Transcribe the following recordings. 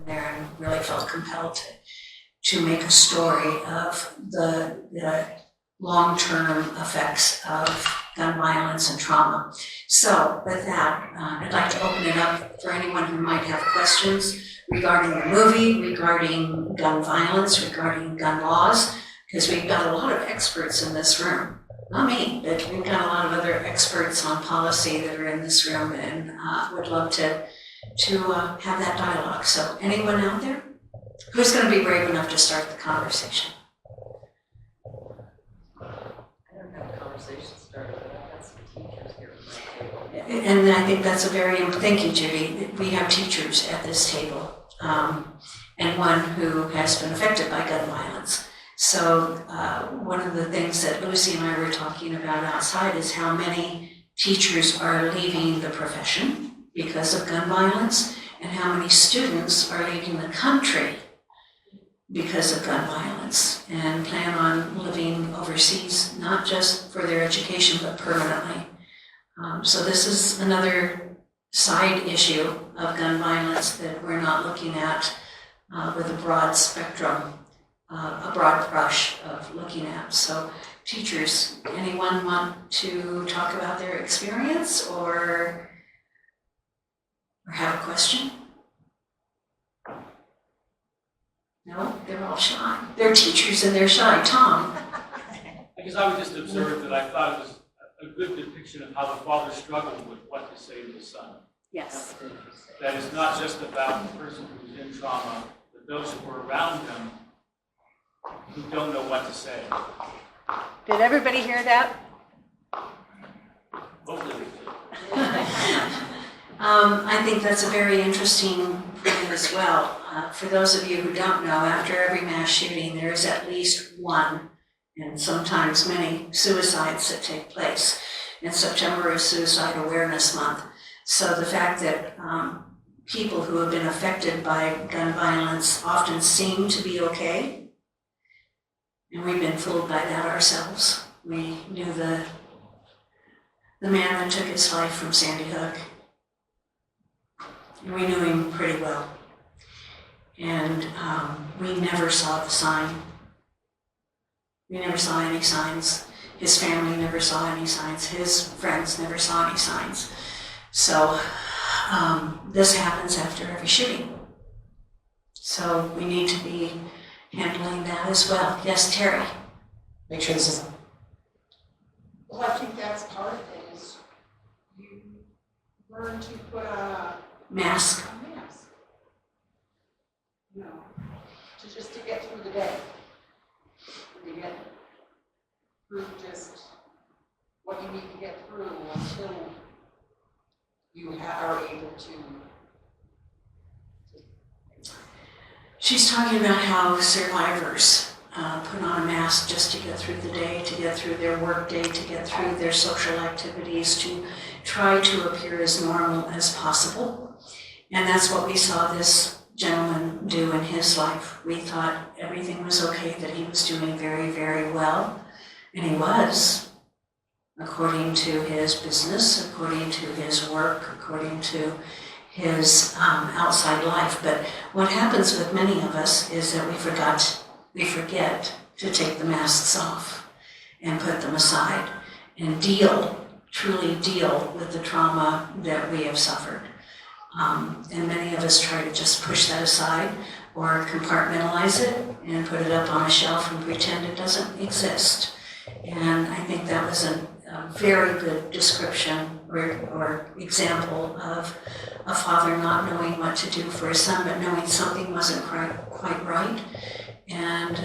there and really felt compelled to make a story of the long-term effects of gun violence and trauma. So with that, I'd like to open it up for anyone who might have questions regarding the movie, regarding gun violence, regarding gun laws, because we've got a lot of experts in this room. Not me, but we've got a lot of other experts on policy that are in this room, and would love to have that dialogue. So anyone out there? Who's going to be brave enough to start the conversation? I don't have a conversation started, but I've got some teachers here at my table. And I think that's a very, thank you, Judy. We have teachers at this table, and one who has been affected by gun violence. So one of the things that Lucy and I were talking about outside is how many teachers are leaving the profession because of gun violence, and how many students are leaving the country because of gun violence and plan on living overseas, not just for their education, but permanently. So this is another side issue of gun violence that we're not looking at with a broad spectrum, a broad brush of looking at. So teachers, anyone want to talk about their experience or have a question? No, they're all shy. They're teachers and they're shy. Tom? I guess I would just observe that I thought it was a good depiction of how the father struggled with what to say to his son. Yes. That it's not just about the person who's in trauma, but those who are around them who don't know what to say. Did everybody hear that? Hopefully they do. I think that's a very interesting point as well. For those of you who don't know, after every mass shooting, there is at least one, and sometimes many, suicides that take place. And September is Suicide Awareness Month. So the fact that people who have been affected by gun violence often seem to be okay, and we've been fooled by that ourselves. We knew the man that took his life from Sandy Hook. And we knew him pretty well. And we never saw the sign. We never saw any signs. His family never saw any signs. His friends never saw any signs. So this happens after every shooting. So we need to be handling that as well. Yes, Terry? Make sure this is. Well, I think that's part of it, is you learn to put on a Mask. mask. You know, to get through the day. To get through just what you need to get through until you are able to. She's talking about how survivors put on a mask just to get through the day, to get through their work day, to get through their social activities, to try to appear as normal as possible. And that's what we saw this gentleman do in his life. We thought everything was okay, that he was doing very, very well. And he was, according to his business, according to his work, according to his outside life. But what happens with many of us is that we forget to take the masks off and put them aside and truly deal with the trauma that we have suffered. And many of us try to just push that aside or compartmentalize it and put it up on a shelf and pretend it doesn't exist. And I think that was a very good description or example of a father not knowing what to do for his son, but knowing something wasn't quite right, and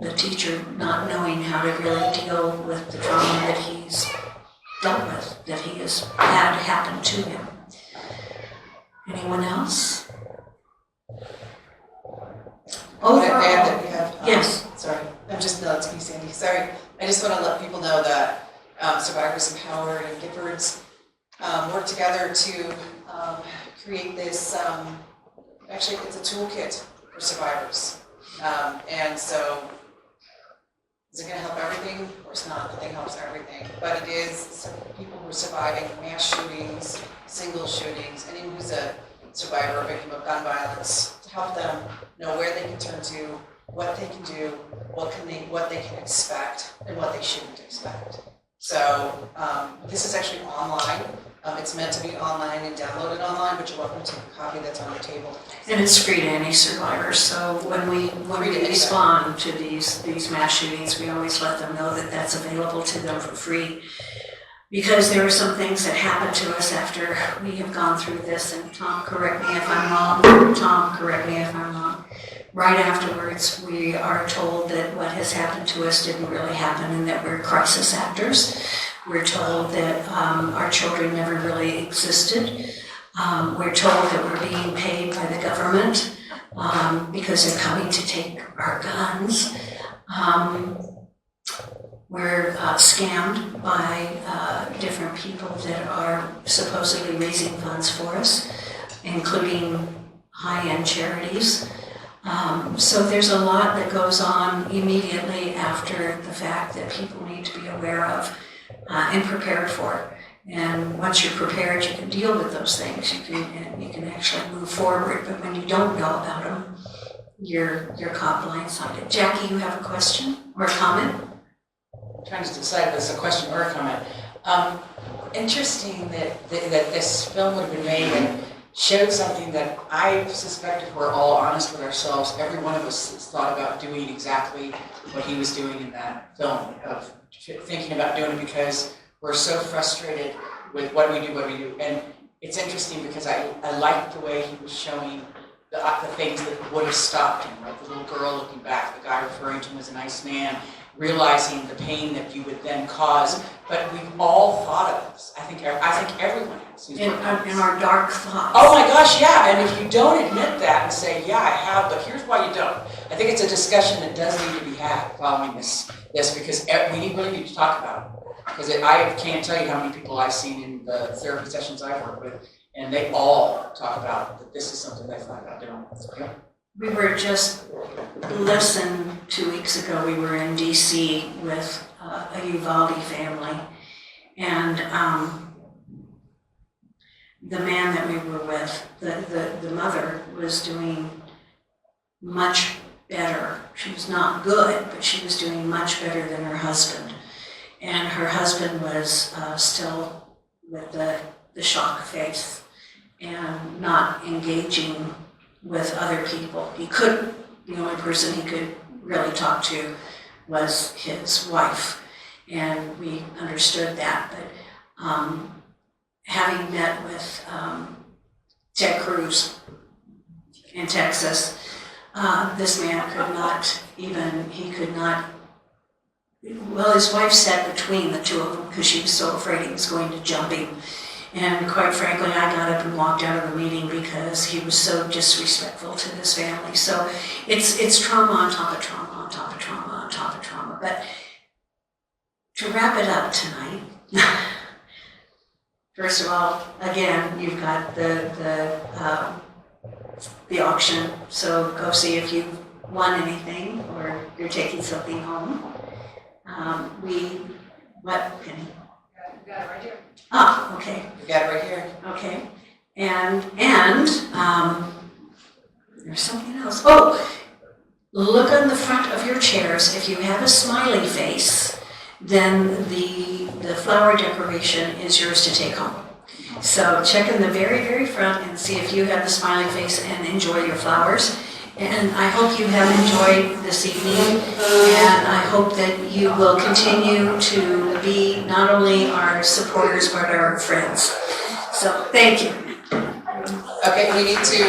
the teacher not knowing how to really deal with the trauma that he's dealt with, that he has had happen to him. Anyone else? Overall, yes. Sorry, I'm just Militsky, Sandy. Sorry, I just want to let people know that Survivors Empowered and Giffords work together to create this. Actually, it's a toolkit for survivors, and so is it going to help everything? Of course not. Nothing helps everything, but it is people who are surviving mass shootings, single shootings, anyone who's a survivor or victim of gun violence, to help them know where they can turn to, what they can do, what they can expect, and what they shouldn't expect. So this is actually online. It's meant to be online and downloaded online, but you're welcome to take a copy that's on your table. And it's free to any survivor, so when we respond to these mass shootings, we always let them know that that's available to them for free. Because there are some things that happen to us after we have gone through this, and Tom, correct me if I'm wrong. Tom, correct me if I'm wrong. Right afterwards, we are told that what has happened to us didn't really happen and that we're crisis actors. We're told that our children never really existed. We're told that we're being paid by the government because they're coming to take our guns. We're scammed by different people that are supposedly raising funds for us, including high-end charities. So there's a lot that goes on immediately after the fact that people need to be aware of and prepared for. And once you're prepared, you can deal with those things. You can actually move forward. But when you don't know about them, you're caught blindsided. Jackie, you have a question or a comment? I'm trying to decide if it's a question or a comment. Interesting that this film would have been made and showed something that I suspect, if we're all honest with ourselves, every one of us has thought about doing exactly what he was doing in that film, of thinking about doing it because we're so frustrated with what we do. And it's interesting because I liked the way he was showing the things that would have stopped him, right? The little girl looking back, the guy referring to him as a nice man, realizing the pain that you would then cause. But we've all thought of this. I think everyone has. In our dark thoughts. Oh my gosh, yeah. And if you don't admit that and say, yeah, I have, but here's why you don't. I think it's a discussion that does need to be had following this because we really need to talk about it. Because I can't tell you how many people I've seen in the therapy sessions I've worked with, and they all talk about that this is something they thought about doing. Yeah. We were just less than 2 weeks ago, we were in DC with a Uvalde family, and the man that we were with, the mother was doing much better. She was not good, but she was doing much better than her husband. And her husband was still with the shock face and not engaging with other people. He couldn't. The only person he could really talk to was his wife, and we understood that. But having met with Ted Cruz in Texas, this man could not, well, his wife sat between the two of them because she was so afraid he was going to jump him. And quite frankly, I got up and walked out of the meeting because he was so disrespectful to this family. So it's trauma on top of trauma on top of trauma on top of trauma. But to wrap it up tonight, first of all, again, you've got the auction. So go see if you've won anything or you're taking something home. What, Penny? You got it right here. Ah, okay. You got it right here. Okay, and there's something else. Oh, look on the front of your chairs. If you have a smiley face, then the flower decoration is yours to take home. So check in the very, very front and see if you have the smiley face and enjoy your flowers. And I hope you have enjoyed this evening, and I hope that you will continue to be not only our supporters, but our friends. So, thank you. Okay, we need to,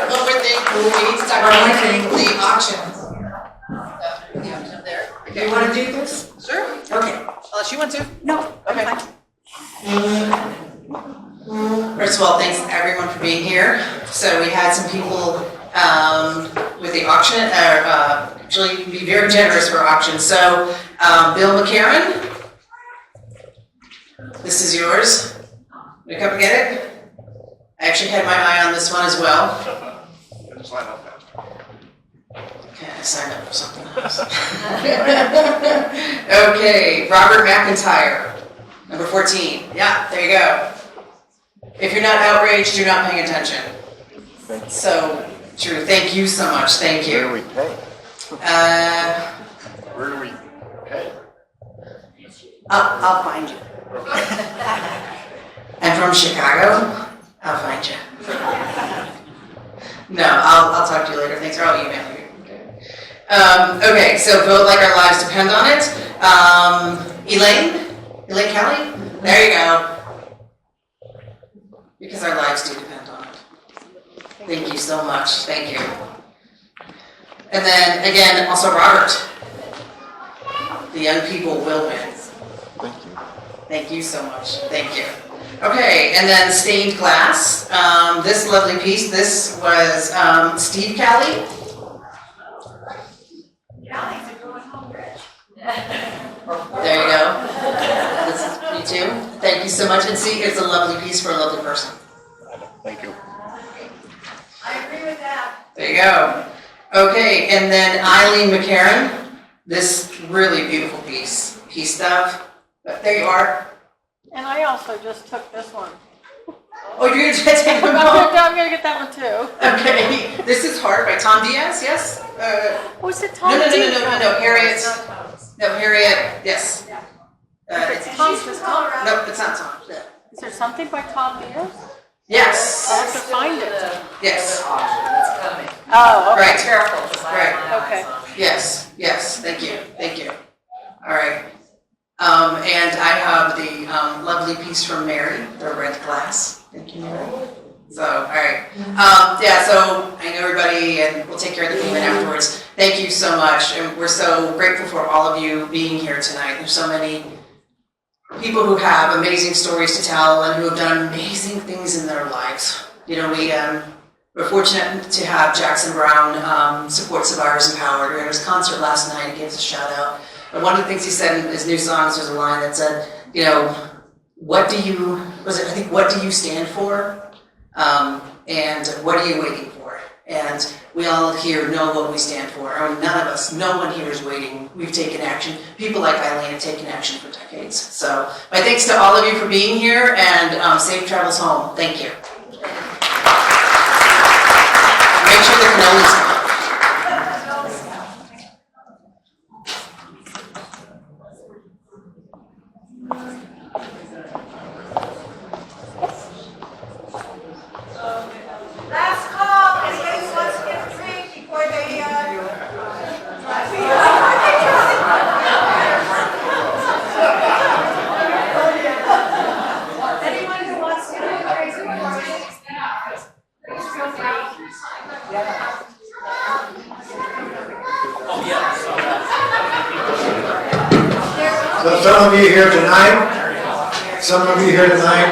one more thing, we need to talk about the auction. The option there. You want to do this? Sure. Okay. Unless you want to. No, Okay. First of all, thanks everyone for being here. So we had some people with the auction, actually be very generous for auction. So Bill McCarron, this is yours. Want to come and get it? I actually had my eye on this one as well. Okay, I signed up for something else. Okay, Robert McIntyre, number 14. Yeah, there you go. If you're not outraged, you're not paying attention. So true. Thank you so much. Thank Where do you. we pay? Where do we pay? I'll find you. I'm from Chicago. I'll find you. No, I'll talk to you later. Thanks, or I'll email you. Okay, so vote like our lives depend on it. Elaine Kelly? There you go. Because our lives do depend on it. Thank you so much. Thank you. And then again, also Robert. The young people will win. Thank you. Thank you so much. Thank you. Okay, and then stained glass. This lovely piece, this was Steve Kelly. There you go. This is me too. Thank you so much. And see, it's a lovely piece for a lovely person. Thank you. I agree with that. There you go. Okay, and then Eileen McCarran. This really beautiful piece. Piece stuff. But there you are. And I also just took this one. Oh, you're gonna take them I'm home? gonna get that one too. Okay. This is Hard by Tom Diaz, yes? Was it Tom? No, Diaz? Harriet. No, Harriet, yes. It's Tom, it's Tom. No, it's not Tom. No. Is there something by Tom Diaz? Yes, I'll have to find it. yes, Auction that's coming. Oh, okay. right, Careful, because I Right. have my Okay. eyes on it. yes, thank you. All right. And I have the lovely piece from Mary, the red glass. Thank you, Mary. So, all right. Yeah, so I know everybody, and we'll take care of the payment afterwards. Thank you so much, and we're so grateful for all of you being here tonight. There's so many people who have amazing stories to tell and who have done amazing things in their lives. You know, we're fortunate to have Jackson Brown support Survivors Empowered. During his concert last night, he gave us a shout out. And one of the things he said in his new songs was a line that said, you know, what do you stand for? And what are you waiting for? And we all here know what we stand for. I mean, none of us, no one here is waiting. We've taken action. People like Eileen have taken action for decades. So my thanks to all of you for being here, and safe travels home. Thank you. Make sure the cannolis come. Last call, anybody who wants to get a drink before they, anyone who wants to get a drink before please feel free. So some of you here tonight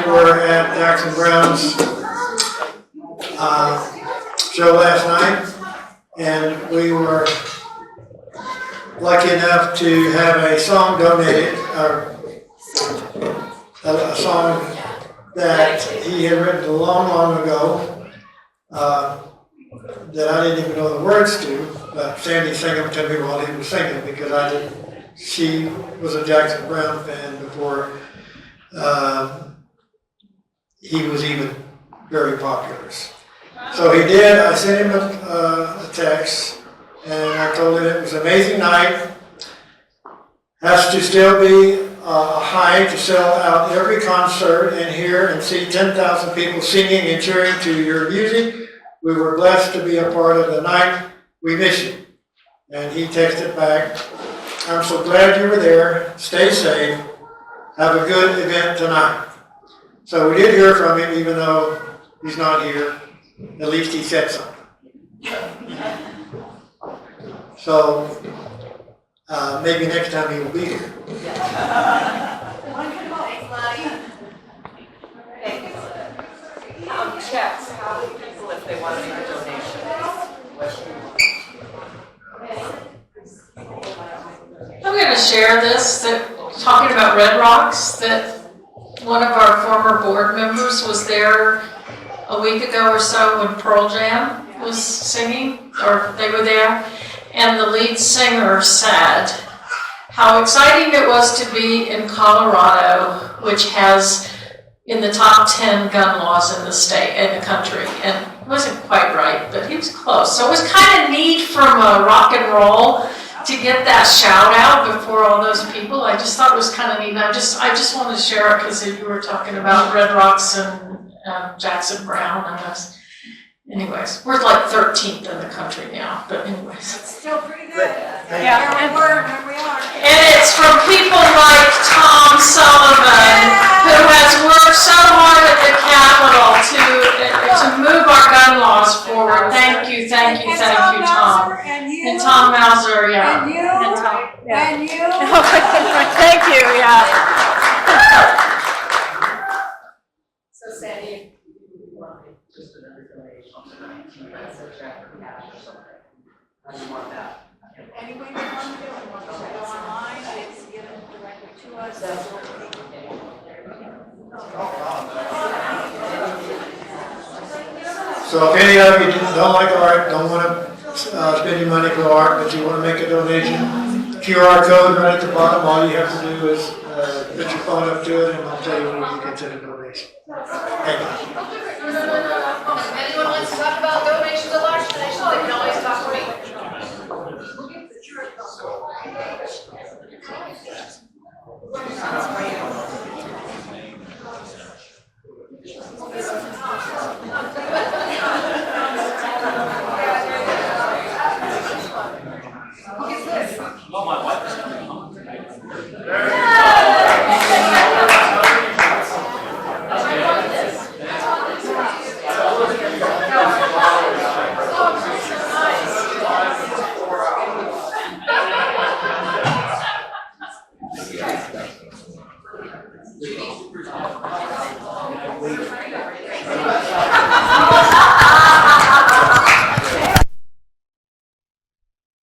were at Jackson Brown's show last night, and we were lucky enough to have a song donated, a song that he had written a long, long ago, that I didn't even know the words to, but Sandy sang them to me while he was singing, because I didn't. She was a Jackson Brown fan before he was even very popular. So he did. I sent him a text, and I told him it was an amazing night. Has to still be a high to sell out every concert and hear and see 10,000 people singing and cheering to your music. We were blessed to be a part of the night. We miss you. And he texted back, I'm so glad you were there. Stay safe. Have a good event tonight. So we did hear from him, even though he's not here. At least he said something. So maybe next time he will be here. Checks, how do people, if they want to make a donation? I'm going to share this, talking about Red Rocks, that one of our former board members was there a week ago or so when Pearl Jam was singing, or they were there, and the lead singer said how exciting it was to be in Colorado, which has in the top 10 gun laws in the state, in the country, and It wasn't quite right, but he was close. So it was kind of neat from rock and roll to get that shout out before all those people. I just thought it was kind of neat. And I just wanted to share it because you were talking about Red Rocks and Jackson Brown and us. Anyways, we're like 13th in the country now, but anyways. Still pretty good. Yeah, Here we are. And it's from people like Tom Sullivan, who has worked so hard at the Capitol to move our gun laws forward. Thank you, Tom. And you. And Tom Mauser, yeah. And you. And Tom, yeah. And you. Thank you, yeah. So Sandy, you want just another donation, that's a check for cash or something. How do you want that? Any way you want to do it, you want to go online, it's given directly to us. So if any of you don't like art, don't want to spend your money for art, but you want to make a donation, QR code right at the bottom, all you have to do is put your phone up to it and I'll tell you when you can send a donation. Thank you. Anyone wants to talk about